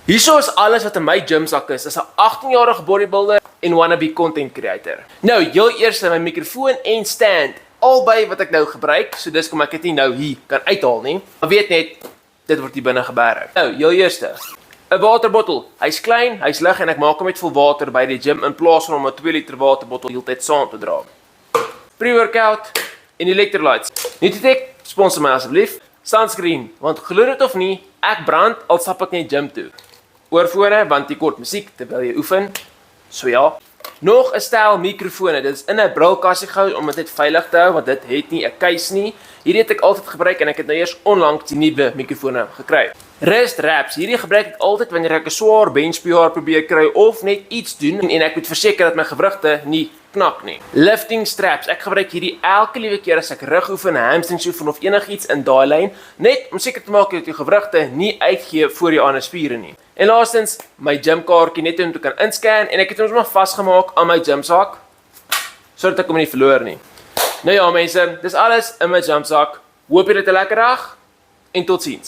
Hierso is alles wat in my gymsak is, as 'n 18-jarige bodybuilder en wannabe content creator. Nou, heel eers my mikrofoon en stand, albei wat ek nou gebruik, so dis kom ek dit nie nou hier kan uithaal nie. Maar weet net, dit word hier binne geberg. Nou, heel eerste, 'n waterbottel. Hy's klein, hy's lig en ek maak hom met vol water by die gym in plaas van om 'n 2 liter waterbottel heeltyd saam te dra. Pre-workout en electrolytes. Nutritek, sponsor my asseblief. Sunscreen, want glo dit of nie, ek brand al stap ek net gym toe. Oorfone, want jy kort musiek terwyl jy oefen. So ja. Nog 'n stel mikrofone. Dit is in 'n brilkassie gehou om dit veilig te hou, want dit het nie 'n keis nie. Hierdie het ek altyd gebruik en ek het nou eers onlangs die nuwe mikrofone gekry. Wrist wraps. Hierdie gebruik ek altyd wanneer ek 'n swaar bench PR probeer kry of net iets doen en ek moet verseker dat my gewrigte nie knak nie. Lifting straps. Ek gebruik hierdie elke liewe keer as ek rug oefen, hamstrings oefen of enigiets in daai lyn, net om seker te maak dat jou gewrigte nie uitgee voor jou ander spiere nie. En laastens, my gymkaartjie net om te kan inscan en ek het hom sommer vasgemaak aan my gymsak sodat ek hom nie verloor nie. Nou ja mense, dis alles in my gymsak. Hoop julle het 'n lekker dag en totsiens.